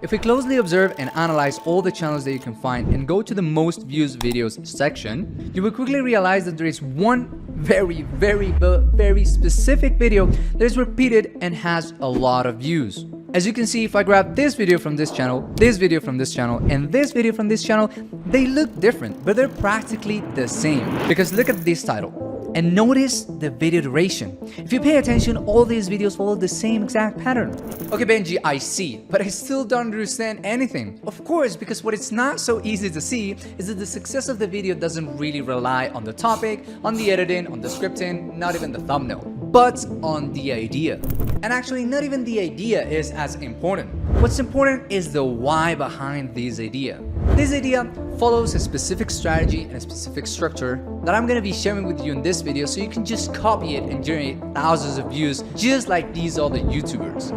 If we closely observe and analyze all the channels that you can find and go to the most views videos section, you will quickly realize that there is one very specific video that is repeated and has a lot of views. As you can see, if I grab this video from this channel, this video from this channel, and this video from this channel, they look different, but they're practically the same. Because look at this title. And notice the video duration. If you pay attention, all these videos follow the same exact pattern. Okay, Benji, I see, but I still don't understand anything. Of course, because what it's not so easy to see is that the success of the video doesn't really rely on the topic, on the editing, on the scripting, not even the thumbnail, but on the idea. And actually, not even the idea is as important. What's important is the why behind this idea. This idea follows a specific strategy and a specific structure that I'm gonna be sharing with you in this video, so you can just copy it and generate thousands of views just like these other YouTubers.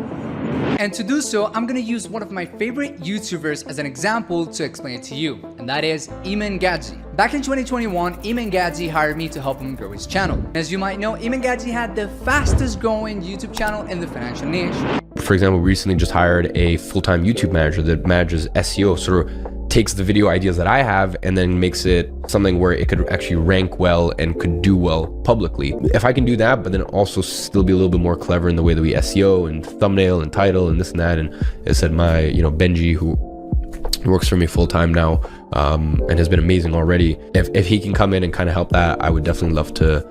And to do so, I'm gonna use one of my favorite YouTubers as an example to explain it to you, and that is Iman Gadzi. Back in 2021, Iman Gadzi hired me to help him grow his channel. As you might know, Iman Gadzi had the fastest growing YouTube channel in the financial niche. For example, we recently just hired a full-time YouTube manager that manages SEO, sort of takes the video ideas that I have and then makes it something where it could actually rank well and could do well publicly. If I can do that, but then also still be a little bit more clever in the way that we SEO and thumbnail and title and this and that. And as I said, my, Benji, who works for me full-time now, and has been amazing already. If he can come in and kind of help that, I would definitely love to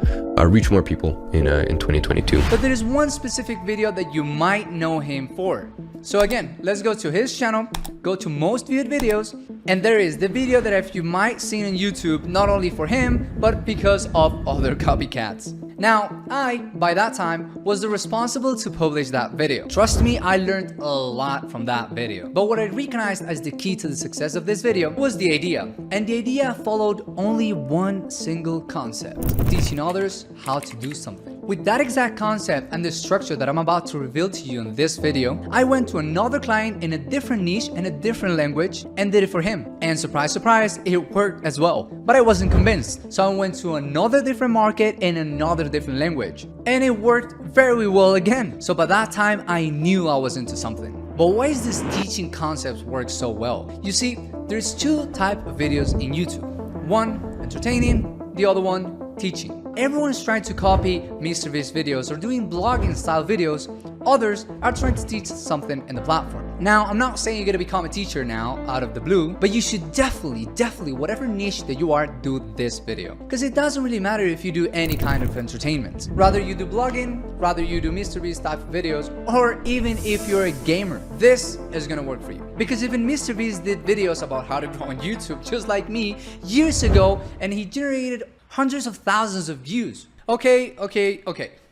reach more people in 2022. But there is one specific video that you might know him for. So again, let's go to his channel, go to most viewed videos, and there is the video that if you might see on YouTube, not only for him, but because of other copycats. Now, I, by that time, was the responsible to publish that video. Trust me, I learned a lot from that video. But what I recognized as the key to the success of this video was the idea. And the idea followed only one single concept: teaching others how to do something. With that exact concept and the structure that I'm about to reveal to you in this video, I went to another client in a different niche and a different language and did it for him. And surprise, surprise, it worked as well. But I wasn't convinced, so I went to another different market in another different language. And it worked very well again. So by that time, I knew I was into something. But why is this teaching concept work so well? You see, there's two types of videos in YouTube. One, entertaining, the other one, teaching. Everyone is trying to copy MrBeast videos or doing blogging style videos. Others are trying to teach something in the platform. Now, I'm not saying you're gonna become a teacher now out of the blue, but you should definitely, whatever niche that you are, do this video. Because it doesn't really matter if you do any kind of entertainment. Rather you do blogging, rather you do MrBeast type of videos, or even if you're a gamer, this is gonna work for you. Because even MrBeast did videos about how to grow on YouTube, just like me, years ago, and he generated hundreds of thousands of views. Okay.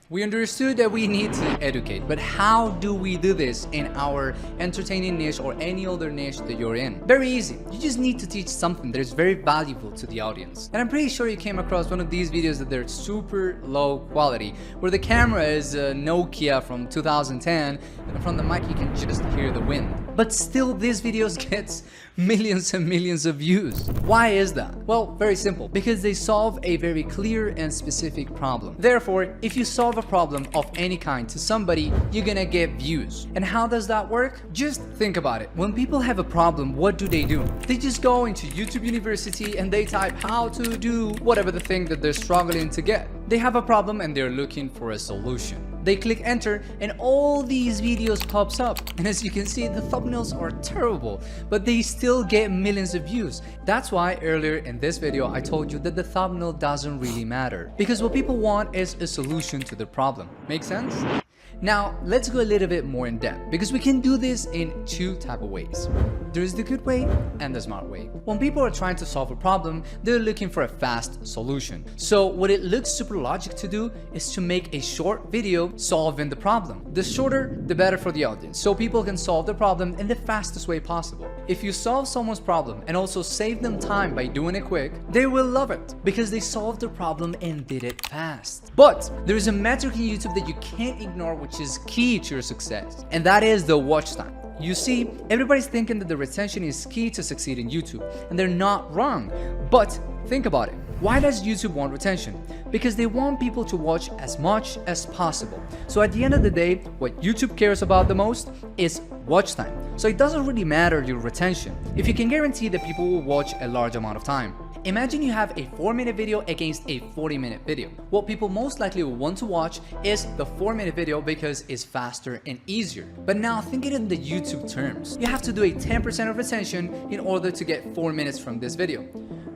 We understood that we need to educate, but how do we do this in our entertaining niche or any other niche that you're in? Very easy. You just need to teach something that is very valuable to the audience. And I'm pretty sure you came across one of these videos that they're super low quality, where the camera is a Nokia from 2010, and from the mic you can just hear the wind. But still, these videos gets millions and millions of views. Why is that? Well, very simple. Because they solve a very clear and specific problem. Therefore, if you solve a problem of any kind to somebody, you're gonna get views. And how does that work? Just think about it. When people have a problem, what do? They just go into YouTube University and they type how to do whatever the thing that they're struggling to get. They have a problem and they're looking for a solution. They click enter and all these videos pops up. And as you can see, the thumbnails are terrible, but they still get millions of views. That's why earlier in this video, I told you that the thumbnail doesn't really matter. Because what people want is a solution to the problem. Make sense? Now, let's go a little bit more in depth, because we can do this in two types of ways. There's the good way and the smart way. When people are trying to solve a problem, they're looking for a fast solution. So what it looks super logic to do is to make a short video solving the problem. The shorter, the better for the audience, so people can solve the problem in the fastest way possible. If you solve someone's problem and also save them time by doing it quick, they will love it, because they solved the problem and did it fast. But there is a metric in YouTube that you can't ignore, which is key to your success, and that is the watch time. You see, everybody's thinking that the retention is key to succeed in YouTube, and they're not wrong. But think about it. Why does YouTube want retention? Because they want people to watch as much as possible. So at the end of the day, what YouTube cares about the most is watch time. So it doesn't really matter your retention if you can guarantee that people will watch a large amount of time. Imagine you have a 4-minute video against a 40-minute video. What people most likely will want to watch is the 4-minute video because it's faster and easier. But now think it in the YouTube terms. You have to do a 10% of retention in order to get 4 minutes from this video,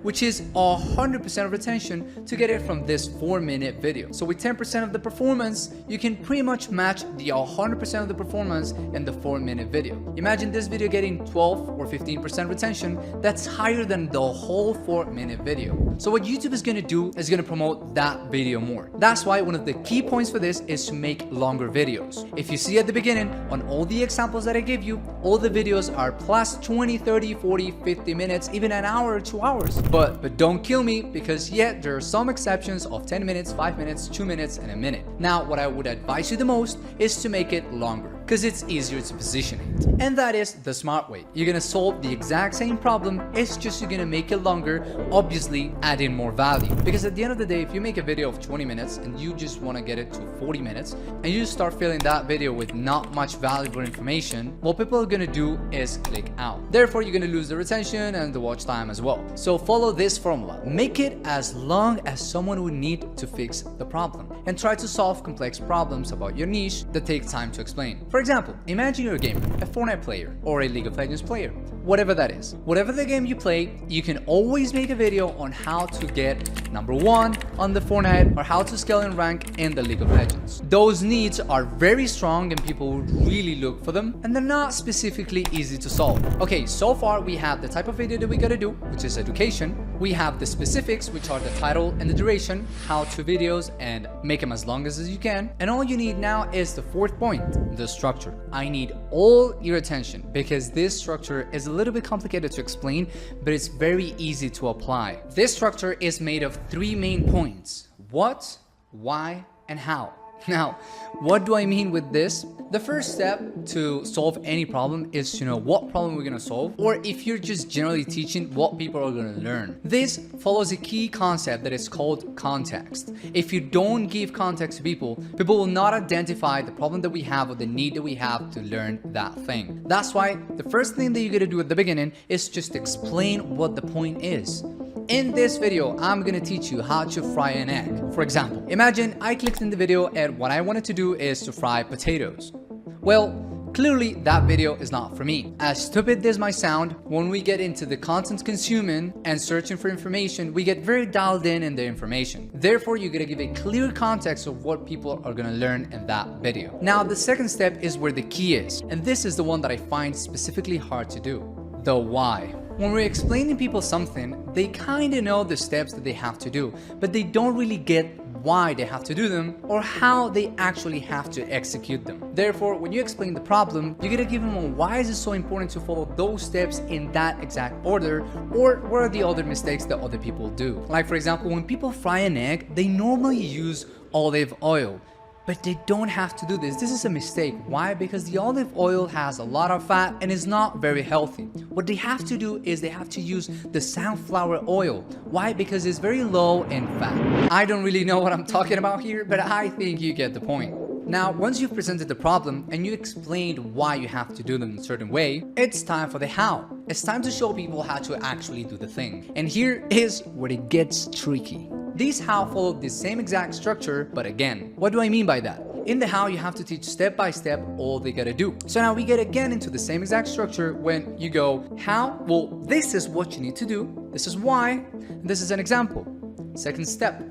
which is 100% of retention to get it from this 4-minute video. So with 10% of the performance, you can pretty much match the 100% of the performance in the 4-minute video. Imagine this video getting 12 or 15% retention. That's higher than the whole 4-minute video. So what YouTube is gonna do is gonna promote that video more. That's why one of the key points for this is to make longer videos. If you see at the beginning, on all the examples that I gave you, all the videos are plus 20, 30, 40, 50 minutes, even an hour or 2 hours. But don't kill me, because yet there are some exceptions of 10 minutes, 5 minutes, 2 minutes, and a minute. Now, what I would advise you the most is to make it longer, because it's easier to position it. And that is the smart way. You're gonna solve the exact same problem, it's just you're gonna make it longer, obviously add in more value. Because at the end of the day, if you make a video of 20 minutes and you just wanna get it to 40 minutes, and you start filling that video with not much valuable information, what people are gonna do is click out. Therefore, you're gonna lose the retention and the watch time as well. So follow this formula. Make it as long as someone would need to fix the problem, and try to solve complex problems about your niche that take time to explain. For example, imagine you're a gamer, a Fortnite player, or a League of Legends player, whatever that is. Whatever the game you play, you can always make a video on how to get #1 on the Fortnite or how to scale and rank in the League of Legends. Those needs are very strong and people would really look for them, and they're not specifically easy to solve. Okay, so far we have the type of video that we gotta do, which is education. We have the specifics, which are the title and the duration, how-to videos, and make them as long as you can. And all you need now is the fourth point, the structure. I need all your attention because this structure is a little bit complicated to explain, but it's very easy to apply. This structure is made of 3 main points: what, why, and how. Now, what do I mean with this? The first step to solve any problem is to know what problem we're gonna solve, or if you're just generally teaching, what people are gonna learn. This follows a key concept that is called context. If you don't give context to people, people will not identify the problem that we have or the need that we have to learn that thing. That's why the first thing that you're gonna do at the beginning is just explain what the point is. In this video, I'm gonna teach you how to fry an egg. For example, imagine I clicked in the video and what I wanted to do is to fry potatoes. Well, clearly that video is not for me. As stupid this might sound, when we get into the content consuming and searching for information, we get very dialed in the information. Therefore, you're gonna give a clear context of what people are gonna learn in that video. Now, the second step is where the key is, and this is the one that I find specifically hard to do: the why. When we're explaining people something, they kind of know the steps that they have to do, but they don't really get why they have to do them or how they actually have to execute them. Therefore, when you explain the problem, you gotta give them a why is it so important to follow those steps in that exact order, or what are the other mistakes that other people do. Like for example, when people fry an egg, they normally use olive oil. But they don't have to do this. This is a mistake. Why? Because the olive oil has a lot of fat and is not very healthy. What they have to do is they have to use the sunflower oil. Why? Because it's very low in fat. I don't really know what I'm talking about here, but I think you get the point. Now, once you've presented the problem and you explained why you have to do them in a certain way, it's time for the how. It's time to show people how to actually do the thing. And here is where it gets tricky. These how follow the same exact structure, but again, what do I mean by that? In the how, you have to teach step by step all they gotta do. So now we get again into the same exact structure. When you go how, well, this is what you need to do. This is why, and this is an example. Second step,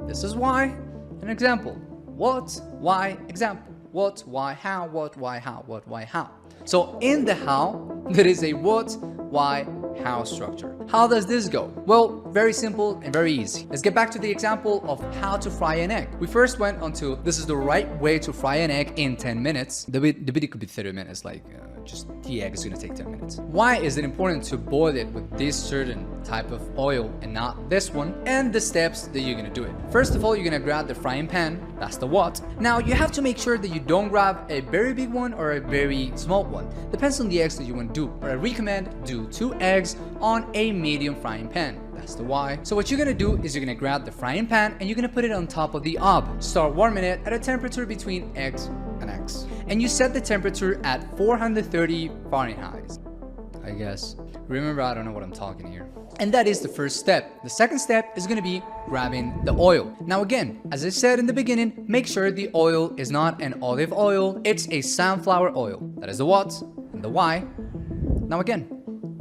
this is why, an example. What, why, example. What, why, how, what, why, how, what, why, how. So in the how, there is a what, why, how structure. How does this go? Well, very simple and very easy. Let's get back to the example of how to fry an egg. We first went on to this is the right way to fry an egg in 10 minutes. The video could be 30 minutes, like just the egg is gonna take 10 minutes. Why is it important to boil it with this certain type of oil and not this one? And the steps that you're gonna do it. First of all, you're gonna grab the frying pan. That's the what. Now you have to make sure that you don't grab a very big one or a very small one. Depends on the eggs that you want to do. But I recommend do 2 eggs on a medium frying pan. That's the why. So what you're gonna do is you're gonna grab the frying pan and you're gonna put it on top of the hob. Start warming it at a temperature between X an X. And you set the temperature at 430 Fahrenheit, I guess. Remember, I don't know what I'm talking here. And that is the first step. The second step is going to be grabbing the oil. Now again, as I said in the beginning, make sure the oil is not an olive oil, it's a sunflower oil. That is the what and the why. Now again,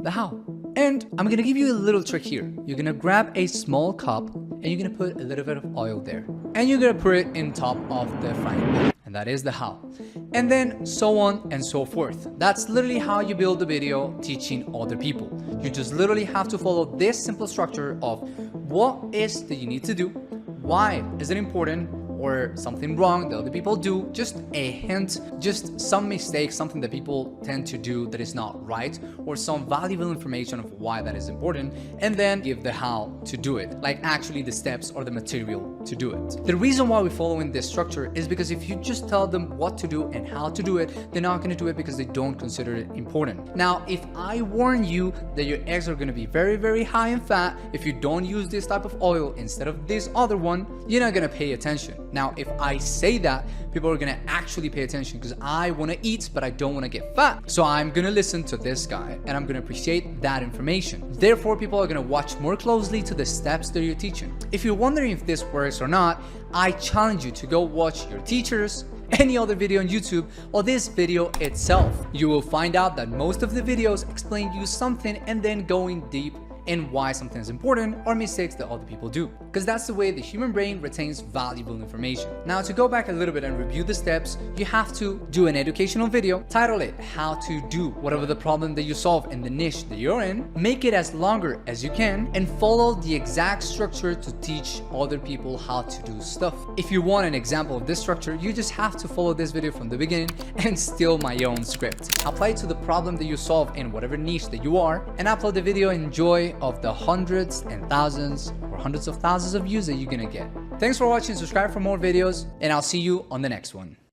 the how. And I'm going to give you a little trick here. You're going to grab a small cup and you're going to put a little bit of oil there. And you're going to put it in top of the frying pan. And that is the how. And then so on and so forth. That's literally how you build a video teaching other people. You just literally have to follow this simple structure of what is that you need to do, why is it important, or something wrong that other people do, just a hint, just some mistake, something that people tend to do that is not right, or some valuable information of why that is important, and then give the how to do it, like actually the steps or the material to do it. The reason why we're following this structure is because if you just tell them what to do and how to do it, they're not going to do it because they don't consider it important. Now, if I warn you that your eggs are going to be very, very high in fat, if you don't use this type of oil instead of this other one, you're not going to pay attention. Now, if I say that, people are gonna actually pay attention because I wanna eat, but I don't wanna get fat. So I'm gonna listen to this guy and I'm gonna appreciate that information. Therefore, people are gonna watch more closely to the steps that you're teaching. If you're wondering if this works or not, I challenge you to go watch your teachers, any other video on YouTube, or this video itself. You will find out that most of the videos explain you something and then going deep and why something is important or mistakes that other people do. Because that's the way the human brain retains valuable information. Now, to go back a little bit and review the steps, you have to do an educational video, title it how to do whatever the problem that you solve in the niche that you're in, make it as longer as you can, and follow the exact structure to teach other people how to do stuff. If you want an example of this structure, you just have to follow this video from the beginning and steal my own script. Apply it to the problem that you solve in whatever niche that you are, and upload the video and enjoy of the hundreds and thousands or hundreds of thousands of views that you're gonna get. Thanks for watching, subscribe for more videos, and I'll see you on the next one.